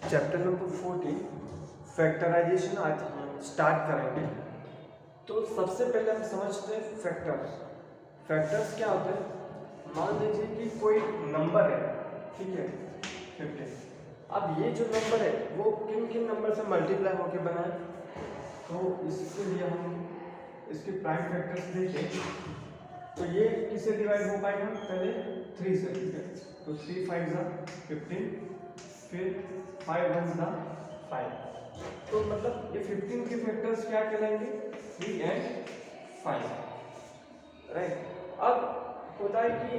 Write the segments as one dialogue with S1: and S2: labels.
S1: Chapter number 14 factorisation आज start करेंगे। तो सबसे पहले हम समझते हैं फैक्टर्स। फैक्टर्स क्या होते हैं? मान लीजिए कि कोई नंबर है, ठीक है 15। अब ये जो नंबर है वो किन किन नंबर से मल्टीप्लाई होकर बना है, तो इसके लिए हम इसके प्राइम फैक्टर्स देखें तो ये किससे डिवाइड हो पाएगा? पहले 3 से, ठीक है। तो 3 5 15, फिर 5 1 5। तो मतलब ये 15 के फैक्टर्स क्या कहलाएंगे? 3 and 5, राइट। अब होता है कि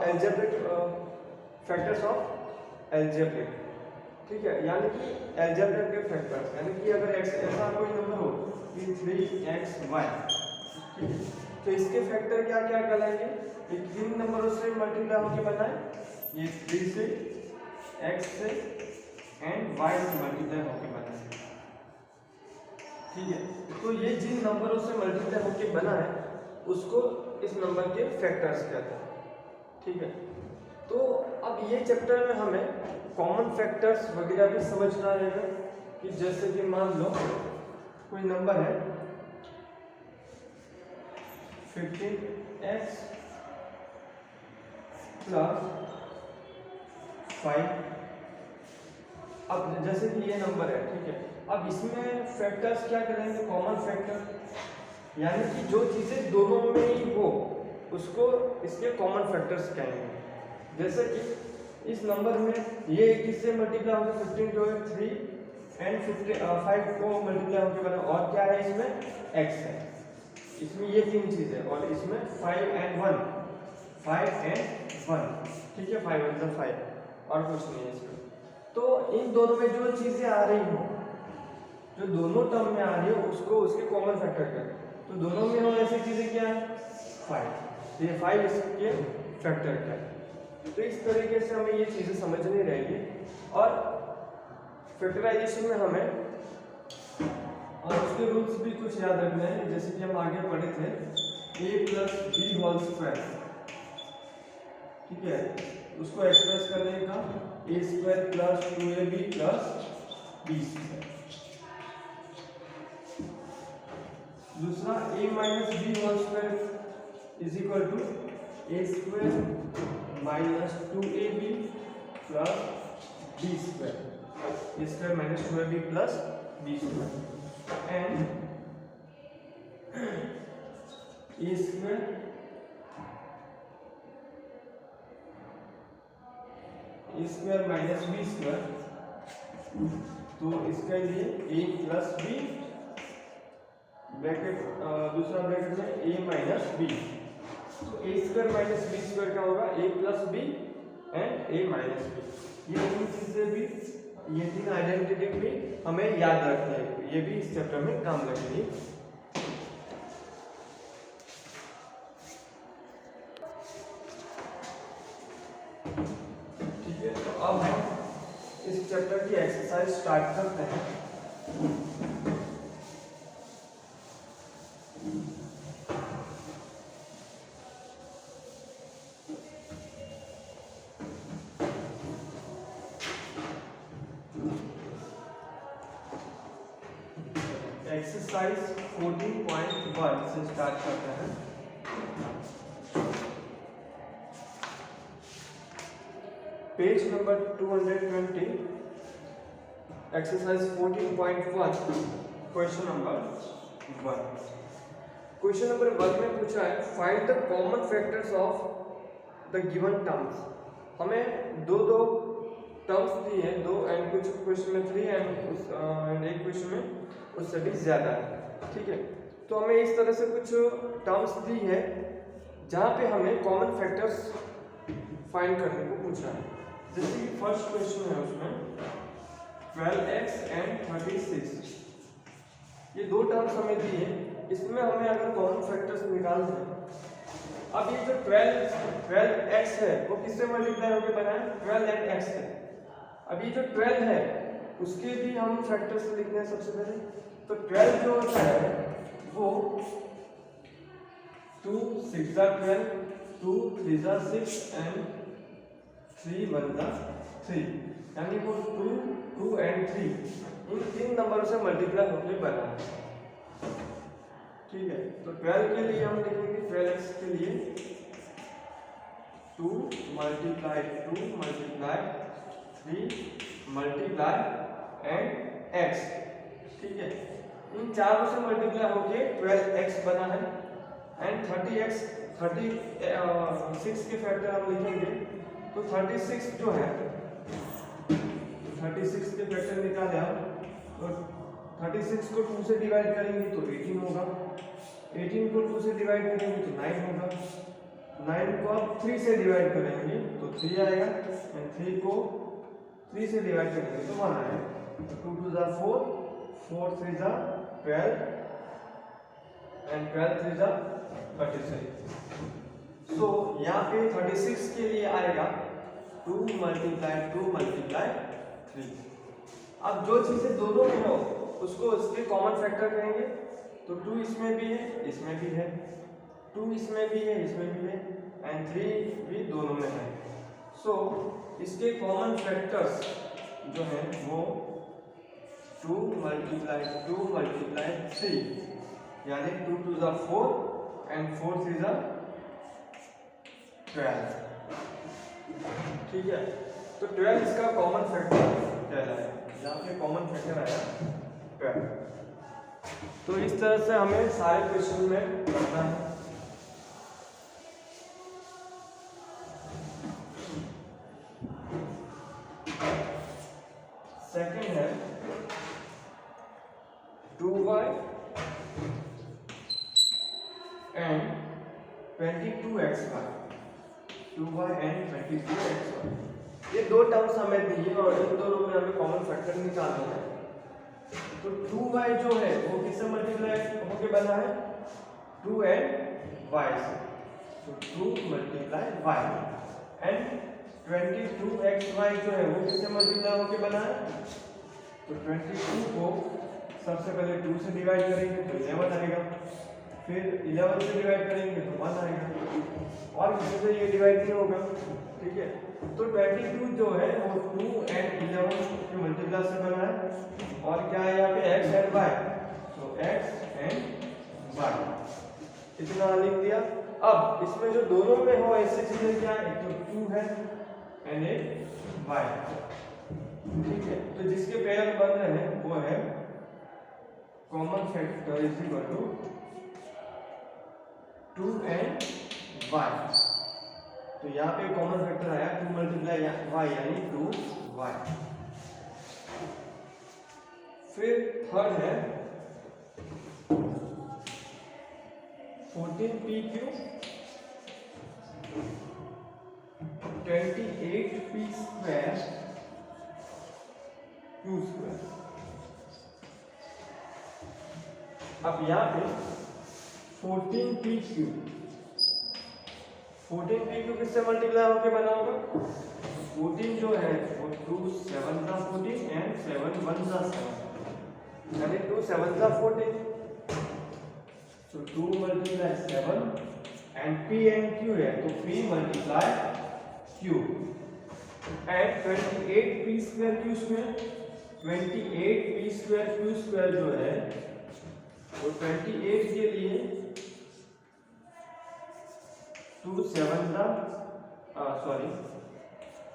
S1: एल्जेब्रिक फैक्टर्स ऑफ एल्जेब्रिक, ठीक है, यानी कि एल्जेब्रिक के फैक्टर्स, यानी कि अगर ऐसा कोई नंबर हो कि 3xy, ठीक है, तो इसके फैक्टर क्या क्या कहलाएंगे? ये किन नंबरों से मल्टीप्लाई होकर बना है? ये 3 से, x से एंड y से मल्टीप्लाई होकर बना है, ठीक है। तो ये जिन नंबरों से मल्टीप्लाई होकर बना है उसको इस नंबर के फैक्टर्स कहते हैं, ठीक है। तो अब ये चैप्टर में हमें कॉमन फैक्टर्स वगैरह भी समझना रहेगा कि जैसे कि मान लो कोई नंबर है 15x प्लस 5। अब जैसे कि ये नंबर है, ठीक है। अब इसमें फैक्टर्स क्या करेंगे? कॉमन फैक्टर, यानी कि जो चीजें दोनों में ही हो उसको इसके कॉमन फैक्टर्स कहेंगे। जैसे कि इस नंबर में ये किससे मल्टीप्लाई होगा? 15 जो है 3 एंड 5 को मल्टीप्लाई होकर बना, और क्या है इसमें? x है। इसमें ये 3 चीज है, और इसमें 5 and 1, 5 and 1, ठीक है। 5 1 5, और कुछ नहीं है इसमें। तो इन दोनों में जो चीजें आ रही हो, जो दोनों टर्म में आ रही हो, उसको उसके कॉमन फैक्टर कहते हैं। तो दोनों में हो ऐसी चीजें क्या है? 5। ये 5 इसके फैक्टर क्या है? तो इस तरीके से हमें ये चीजें समझनी रहेगी। और फैक्टराइजेशन में हमें और उसके रूल्स भी कुछ याद रखने हैं, जैसे कि हम आगे पढ़े थे a plus B whole square, ठीक है। उसको एक्सप्रेस करने का a square plus 2ab plus B square. दूसरा a minus B whole square is equal to a square minus 2ab plus B square, a square minus 2ab plus B square, and a square minus B square, तो इसके लिए a plus B bracket, दूसरा bracket में a minus B. तो a square minus B square क्या होगा? a plus B and a minus B. ये तीन चीजें भी, ये तीन आइडेंटिटी भी हमें याद रखनी है, ये भी इस चैप्टर में काम लगेगी। ठीक है, तो अब हम इस चैप्टर की एक्सरसाइज स्टार्ट करते हैं। एक्सरसाइज 14.1 से स्टार्ट करते हैं। Page number 220, exercise 14.1, question number 1। Question number 1 में पूछा है find the common factors of the given terms. हमें दो टर्म्स दी है, दो, एंड कुछ क्वेश्चन में 3 एंड एक क्वेश्चन में उससे भी ज्यादा है, ठीक है। तो हमें इस तरह से कुछ टर्म्स दी है जहां पे हमें कॉमन फैक्टर्स फाइंड करने को पूछा है। जैसे कि फर्स्ट क्वेश्चन है, उसमें 12x एंड 36, ये दो टर्म्स हमें दी है। इसमें हमें अगर कॉमन फैक्टर्स निकालना है, अब ये जो 12x है वो किससे मल्टीप्लाई होकर बना है? 12 and x है। अब ये जो 12 है उसके भी हम फैक्टर्स लिखने हैं सबसे पहले। तो 12 जो होता है वो 2 6 12, 2 3 6 एंड 3 1 जा 3, यानी वो 2 2 एंड 3 इन 3 नंबरों से मल्टीप्लाई होकर बना है। ठीक है, तो 12 के लिए हम लिखेंगे 12x के लिए 2 multiply 2 multiply 3 multiply and x। ठीक है, इन चारों से मल्टीप्लाई होके 12x बना है एंड 30x 36 के फैक्टर हम लिखेंगे तो 36 जो है 36 के फैक्टर निकाले हम तो 36 को 2 से डिवाइड करेंगे तो 18 होगा, 18 को 2 से डिवाइड करेंगे तो 9 होगा, 9 को आप 3 से डिवाइड करेंगे तो 3 आएगा एंड 3 को 3 से डिवाइड करेंगे तो 1 आएगा। 2 2 जा 4, 4 3 जा 12 एंड 12 3 जा 36। सो यहाँ पे 36 के लिए आएगा 2 मल्टीप्लाई 2 मल्टीप्लाई 3। अब जो चीजें दोनों में हो उसको उसके कॉमन फैक्टर कहेंगे, तो 2 इसमें भी है इसमें भी है, 2 इसमें भी है इसमें भी है एंड 3 भी दोनों में है। सो इसके कॉमन फैक्टर्स जो हैं वो 2 मल्टीप्लाई 2 मल्टीप्लाई 3 यानी 2 2 जा 4 एंड 4 3 जा 12। ठीक है, तो 12 इसका कॉमन फैक्टर कहलाएगा, यहाँ पे कॉमन फैक्टर आया 12। तो इस तरह से हमें सारे क्वेश्चन में करना है। सेकंड है 2y and 22xy, 2y and 22xy, ये दो टर्म्स हमें दिए और इन दोनों में हमें कॉमन फैक्टर निकालना है। तो 2y जो है वो किससे मल्टीप्लाई होके बना है 2 एंड y से, तो 2 मल्टीप्लाई y एंड 22xy जो है वो किससे मल्टीप्लाई होके बना है, तो 22 को सबसे पहले 2 से डिवाइड करेंगे तो 11 आएगा, फिर 11 से डिवाइड करेंगे तो 1 आएगा और किसी से ये डिवाइड नहीं होगा। ठीक है, तो 22 जो है वो 2 एंड 11 के मल्टीप्लाई से बना है और क्या है यहाँ पे x एंड y, तो x एंड y इतना लिख दिया। अब इसमें जो दोनों में हो ऐसी चीजें क्या है, एक तो 2 है एंड एक y। ठीक है, तो जिसके पेयर बन रहे हैं वो है common factor is equal to 2 and y। तो यहाँ पे कॉमन फैक्टर आया 2 मल्टीप्लाई y यानी 2y। फिर थर्ड है 14p³ 28p² q²। अब यहाँ पे 14p³ 14p³ किससे मल्टीप्लाई होके बना होगा, 14 जो है वो 2 7 जा 14 एंड 7 1 जा 7 यानी 2 7 जा 14, so 2 multiply 7 and p and q है तो p multiply q and 28p² q², 28p² q² जो है वो 28 के लिए 2 7 जा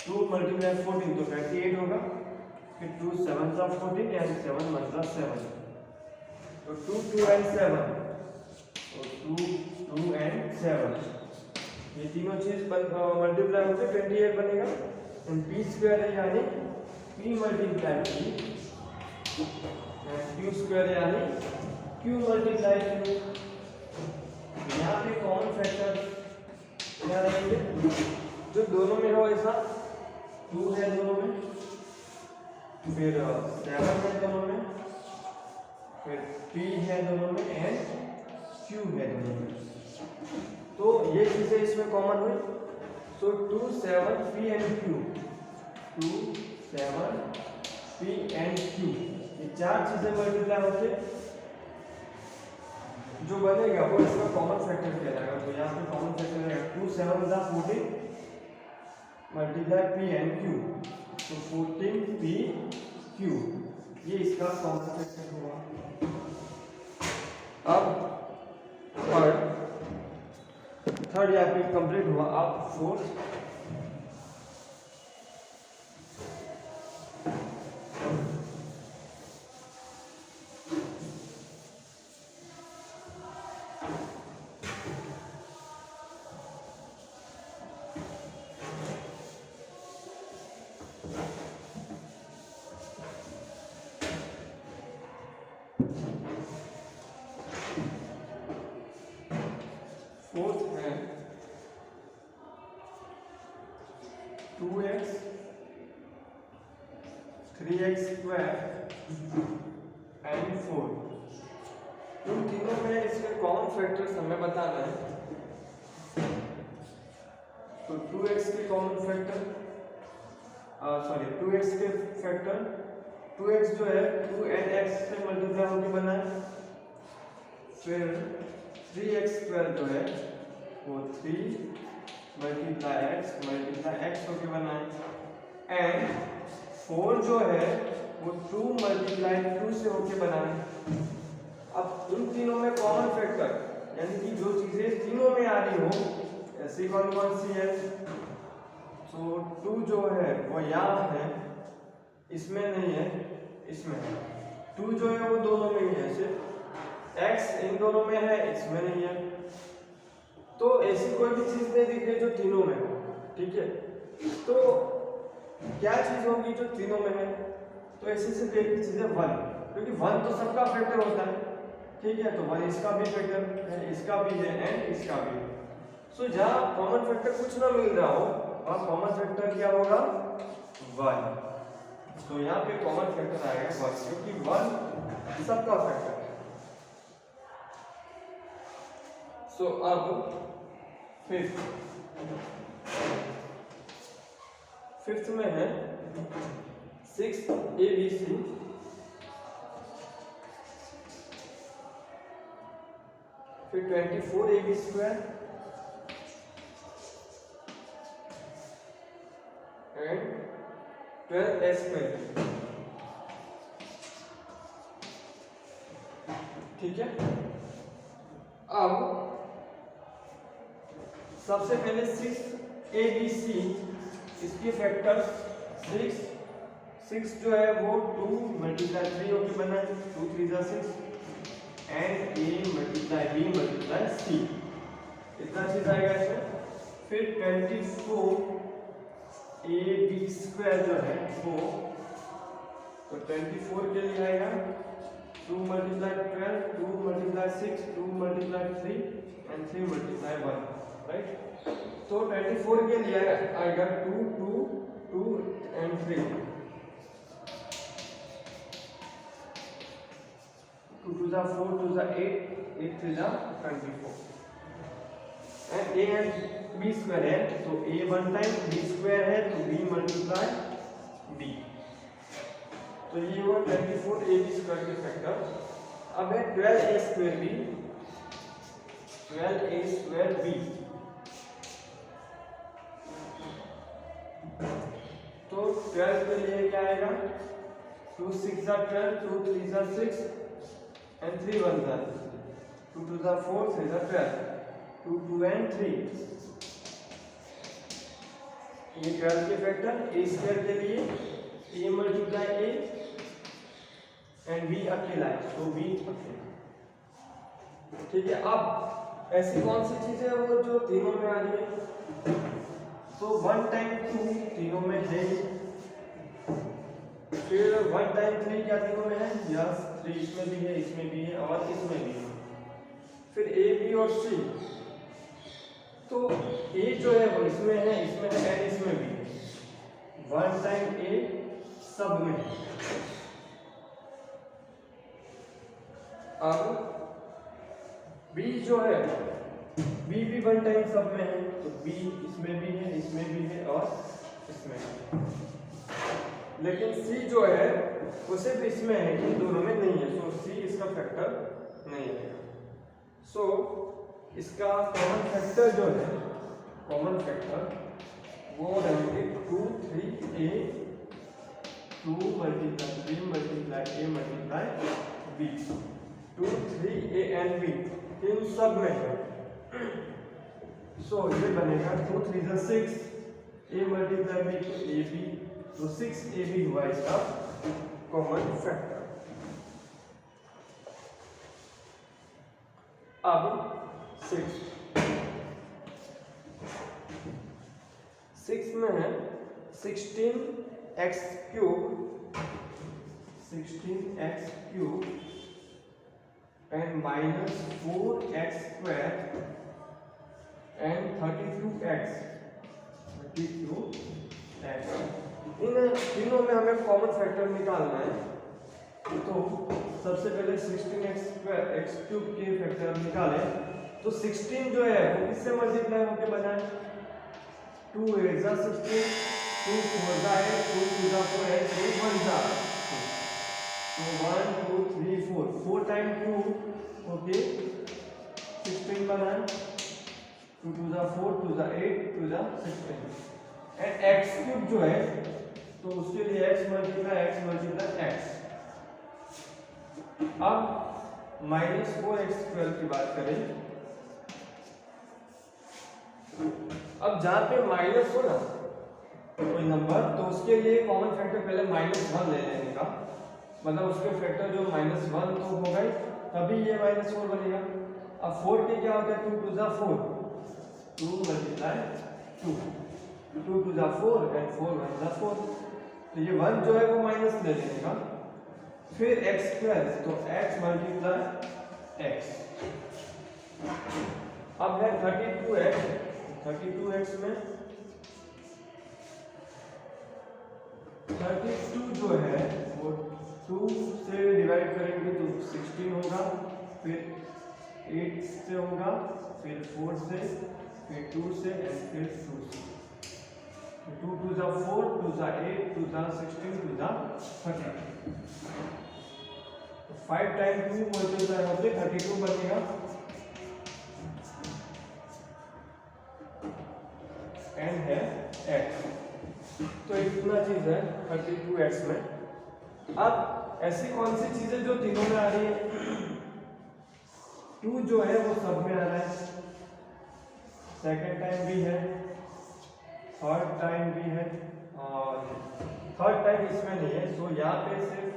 S1: 2 मल्टीप्लाई 14 तो 28 होगा, फिर 2 7 जा 14 एंड 7 1 जा 7, तो 2 2 एंड 7, तो 2 2 एंड 7 ये तीनों चीज मल्टीप्लाई होकर 28 बनेगा एंड p² है यानी p multiply p and q² यानी q मल्टीप्लाई q। यहाँ पे कॉमन फैक्टर क्या रहेंगे, जो दोनों में हो ऐसा 2 है दोनों में, फिर 7 है दोनों में, फिर p है दोनों में एंड q है दोनों में, तो ये चीजें इसमें कॉमन हुई। सो 2 7 p and q, 2 7 p and q ये चार चीजें मल्टीप्लाई होके जो बनेगा वो इसका कॉमन फैक्टर कहलाएगा। तो यहाँ पे कॉमन फैक्टर रहेगा 2 7 जा 14 मल्टीप्लाई पी एंड क्यू, तो 14p क्यू, ये इसका कॉमन फैक्टर हुआ। अब थर्ड यहाँ पे कंप्लीट हुआ। अब फोर्थ, है 2x 3x स्क्वायर एंड 4। इन तीनों में इसके कॉमन फैक्टर्स हमें बताना है। तो 2x के कॉमन फैक्टर, सॉरी 2x के फैक्टर, 2x जो है 2 and x से मल्टीप्लाई होकर बना है। फिर 3x स्क्वायर जो है वो 3 मल्टीप्लाई x होके बना है। एंड 4 जो है वो 2 मल्टीप्लाई 2 से होके बना है। अब इन तीनों में कॉमन फैक्टर, यानी कि जो चीजें तीनों में आ रही हो, ऐसी कौन सी है? तो 2 जो है वो यहाँ है, इसमें नहीं है, इसमें है। 2 जो है वो दोनों में ही है, सिर्फ x इन दोनों में है, इसमें नहीं है। तो ऐसी कोई भी चीज नहीं दिख रही जो तीनों में हो, ठीक है। तो क्या चीज होगी जो तीनों में है? तो ऐसे से एक चीज है 1, क्योंकि 1 तो सबका फैक्टर होता है, ठीक है। तो 1 इसका भी फैक्टर है, इसका भी है एंड इसका भी। सो जहाँ कॉमन फैक्टर कुछ ना मिल रहा हो, वहाँ कॉमन फैक्टर क्या होगा? 1। तो यहाँ पे कॉमन फैक्टर आएगा 1, क्योंकि 1 सबका फैक्टर है। सो अब फिफ्थ में है 6abc फिर 24ab square and 12a square, ठीक है। अब सबसे पहले 6abc, इसके फैक्टर्स 6 जो है वो 2 मल्टीप्लाई 3 होके बना है, 2 3 जा 6 and a multiply b multiply c, इतना चीज आएगा इसमें। फिर 24ab स्क्वायर जो है वो, तो 24 के लिए आएगा 2 multiply 12, 2 multiply 6, 2 multiply 3 and 3 multiply 1, right. तो 24 के लिए आएगा 2 2 2 एंड 3, 2 2 जा 4, 2 जा 8, 8 3 जा 24 and a and b square है, तो a 1 टाइम, b स्क्वायर है तो b मल्टीप्लाई b, तो ये हुआ 24ab स्क्वायर के फैक्टर। अब है 12a square b, 12a square b, तो 12 के लिए क्या आएगा? 2 6 जा 12, 2 3 जा 6 एंड 3 1 जा 2 2 जा 4, 3 जा 12, 2 2 एंड 3, ये 12 के फैक्टर। a स्क्वायर के लिए a multiply a and b अकेला है, तो b अकेला, ठीक है। अब ऐसी कौन सी चीज है वो जो तीनों में आ रही है? तो 1 टाइम 2 तीनों में है, फिर 1 टाइम 3 क्या तीनों में है? यस, 3 इसमें भी है, इसमें भी है और इसमें भी है। फिर a b और c, तो a जो है वो इसमें है, इसमें है एंड इसमें भी है। 1 टाइम a सब में है। अब b जो है, b भी 1 टाइम सब में है, तो b इसमें भी है, इसमें भी है और इसमें भी। लेकिन c जो है वो सिर्फ इसमें है, इन दोनों में नहीं है, सो c इसका फैक्टर नहीं है। सो इसका कॉमन फैक्टर जो है, कॉमन फैक्टर वो रहेंगे 2 3a 2 multiply 3 multiply a multiply b 2 3a and b इन सब में है। सो ये बनेगा 2 3 6 a मल्टीप्लाई b तो ab तो 6ab हुआ इसका कॉमन फैक्टर। अब 6 में है 16x cube and minus 4x square and 32x। इन तीनों में हमें कॉमन फैक्टर निकालना है। तो सबसे पहले 16x क्यूब के फैक्टर निकालें तो 16 जो है वो किससे मल्टीप्लाई होकर बना है 2 8 जा 16 2 4 जा 8 2 2 जा 4 8 8 1 जा तो 1 2 3 4 4 टाइम 2 ओके 16 बना है 2 2 जा 4 2 जा 8 2 जा 16 एंड x क्यूब जो है तो उसके लिए x मल्टीप्लाई x। अब माइनस 4x स्क्वायर की बात करें, अब जहां पे माइनस हो ना कोई नंबर तो उसके लिए कॉमन फैक्टर पहले -1 ले लेने का, मतलब उसके फैक्टर जो -1 तो हो गए तभी ये -4 बनेगा। अब 4 के क्या होता है 2 2 जा 4 2 मल्टीप्लाई 2 2 2 जा 4 एंड 4 1 जा 4 तो ये 1 जो है वो माइनस ले लेने का। फिर x स्क्वायर तो x मल्टीप्लाई x। अब है 32x में 32 जो है वो 2 से डिवाइड करेंगे तो 16 होगा, फिर 8 से होगा, फिर 4 से, फिर 2 से एंड फिर 2 से। 2 2 जा 4 2 जा 8 2 जा 16 2 जा 30 5 टाइम 2 मल्टीप्लाई होके 32 बनेगा एंड है x। तो इतना चीज है 32x में। अब ऐसी कौन सी चीजें जो तीनों में आ रही है 2 जो है वो सब में आ रहा है, सेकंड टाइम भी है, थर्ड टाइम भी है और थर्ड टाइम इसमें नहीं है। सो यहाँ पे सिर्फ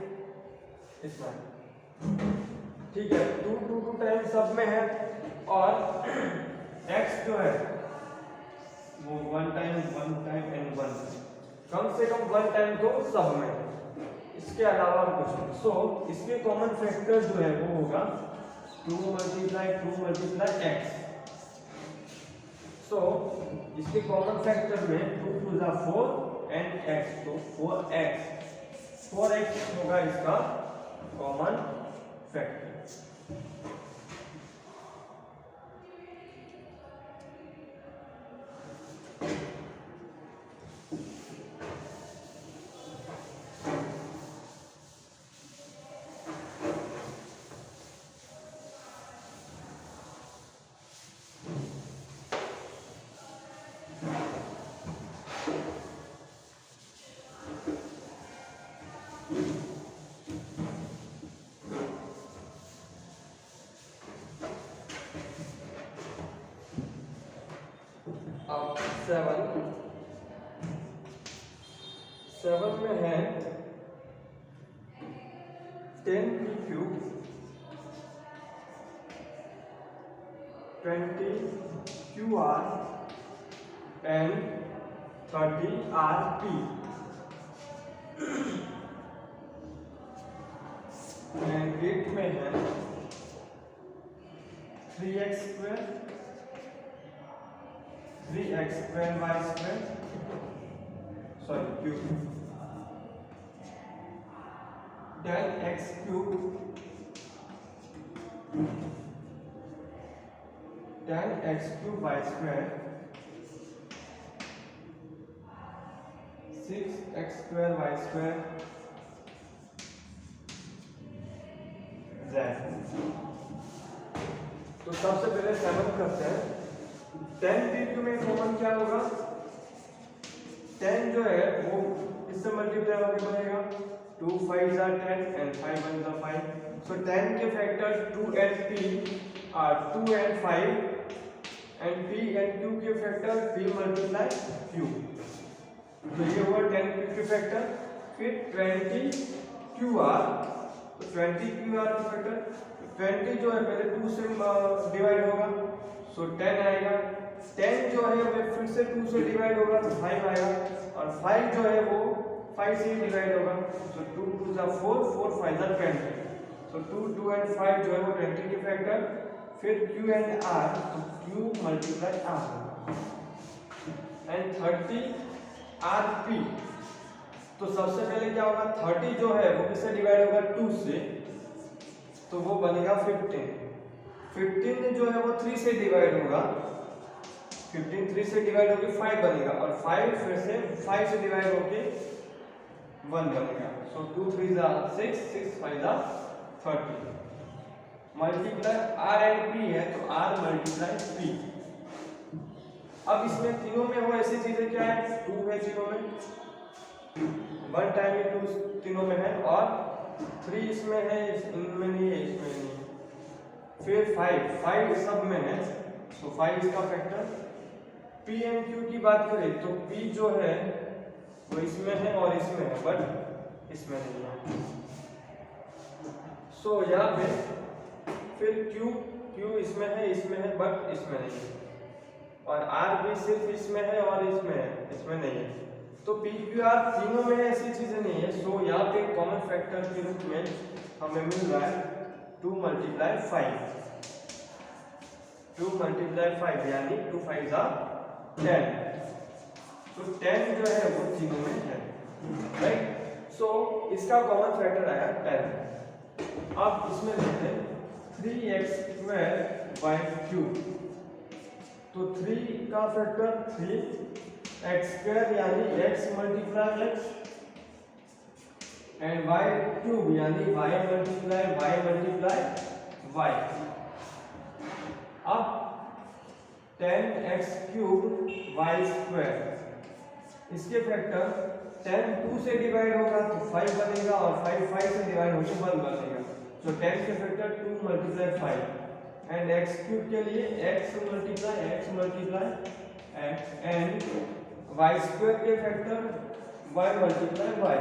S1: इतना ठीक है 2 2 2 टाइम सब में है और x जो है वो 1 टाइम एंड 1 कम से कम 1 टाइम तो सब में है, इसके अलावा कुछ नहीं। सो इसके कॉमन फैक्टर जो है वो होगा 2 मल्टीप्लाई x। सो इसके कॉमन फैक्टर में 2 2 जा 4 एंड x तो 4x होगा इसका कॉमन फैक्टर। अब 7 में है 10p cube 20qr and 30rp and 8 में है 3x square y square sorry cube 10x cube 10x cube y square 6x square y square z। तो सबसे पहले 7 करते हैं। 10p में कॉमन क्या होगा 10 जो है वो इससे मल्टीप्लाई होकर बनेगा 2 5 are 10 and 5 1 are 5. So 10 के factor 2 and p are 2 and 5 and p and q के फैक्टर p मल्टीप्लाई q. तो ये हुआ 10 के फैक्टर. फिर 20 QR, तो 20 QR का फैक्टर 20 जो है पहले 2 से डिवाइड होगा, सो 10 आएगा. 10 जो है वो फिर से 2 से डिवाइड होगा तो 5 आएगा, और 5 जो है वो 5 से डिवाइड होगा, सो 2 2 जा 4 4 5 जा 20. सो 2 2 and 5 जो है वो 20 के फैक्टर. फिर Q and R, तो Q multiply R and 30 RP. तो सबसे पहले क्या होगा, 30 जो है वो किससे डिवाइड होगा 2 से, तो वो बनेगा 15. 15 जो है वो 3 से डिवाइड होगा, 15 3 से डिवाइड होके 5 बनेगा, और 5 फिर से 5 से डिवाइड होके 1 बनेगा. सो 2 3 जा 6 6 5 जा 30. मल्टीप्लाई R एंड P है तो R मल्टीप्लाई P. अब इसमें तीनों में हो ऐसी चीजें क्या है, 2 है तीनों में, 1 टाइम में 2 तीनों में है, और 3 इसमें है, इनमें नहीं है, इसमें नहीं है. फिर 5 सब में है, तो 5 इसका फैक्टर. P एंड Q की बात करें तो P जो है वो इसमें है और इसमें है, बट इसमें नहीं है. सो यहाँ पे फिर Q इसमें है बट इसमें नहीं है, और R भी सिर्फ इसमें है और इसमें है, इसमें नहीं है. तो P Q R तीनों में ऐसी चीजें नहीं है. सो यहाँ पे कॉमन फैक्टर के रूप में हमें मिल रहा है 2 मल्टीप्लाई 5. 2 मल्टीप्लाई 5 यानी 2 5 जा 10. तो 10 जो है वो तीनों में है, राइट. सो इसका कॉमन फैक्टर आया 10. अब इसमें देखते हैं 3x² by q. तो 3 का फैक्टर 3x² यानी x multiply x, and y cube यानी y मल्टीप्लाई y. अब 10x³ y², इसके फैक्टर 10 2 से डिवाइड होगा तो 5 बनेगा, और 5 5 से डिवाइड होकर 1 बनेगा. तो 10 के फैक्टर 2 मल्टीप्लाई 5, एंड x³ के लिए x multiply x, and y² के फैक्टर y मल्टीप्लाई y.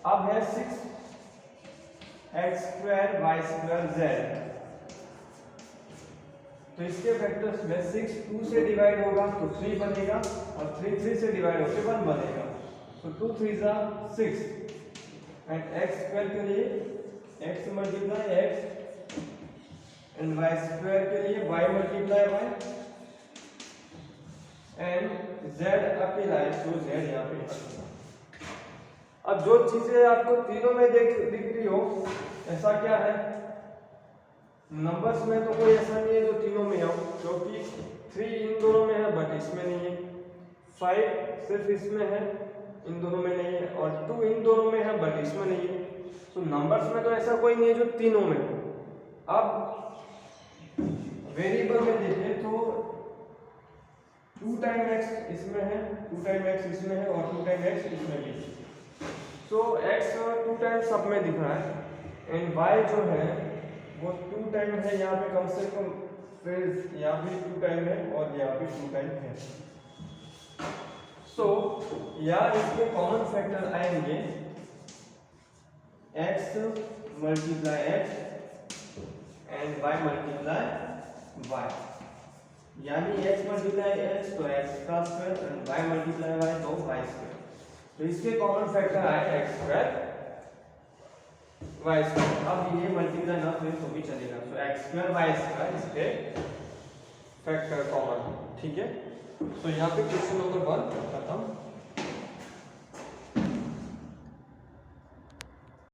S1: अब है 6x² y² z. तो इसके फैक्टर्स में 6 2 से डिवाइड होगा तो 3 बनेगा, और 3 3 से डिवाइड होकर 1 बनेगा. तो 2 3 जा 6, एंड x² के लिए x multiply x, and y² के लिए y multiply y, and z अकेला है तो z यहाँ पे. अब जो चीजें आपको तीनों में दिख रही हो, ऐसा क्या है, नंबर्स में तो कोई ऐसा नहीं है जो तीनों में हो, क्योंकि 3 इन दोनों में है बट इसमें नहीं है, 5 सिर्फ इसमें है, इन दोनों में नहीं है, और 2 इन दोनों में है बट इसमें नहीं है. तो नंबर्स में तो ऐसा कोई नहीं है जो तीनों में हो. अब वेरिएबल में देखें तो 2 टाइम x इसमें है, 2 टाइम x इसमें है, और 2 टाइम x इसमें भी. सो x 2 टाइम सब में दिख रहा है, एंड y जो है वो 2 टाइम है यहाँ पे कम से कम, फिर यहाँ भी 2 टाइम है, और यहाँ भी 2 टाइम है. सो यहाँ इसके कॉमन फैक्टर आएंगे x multiply x and y multiply y. यानी x मल्टीप्लाई x तो x² and y multiply y तो y². तो इसके कॉमन फैक्टर आए x² y². अब ये मल्टीप्लाई ना करें तो भी चलेगा, तो x² y² इसके फैक्टर कॉमन. ठीक है. तो यहाँ पे क्वेश्चन नंबर 1 खत्म.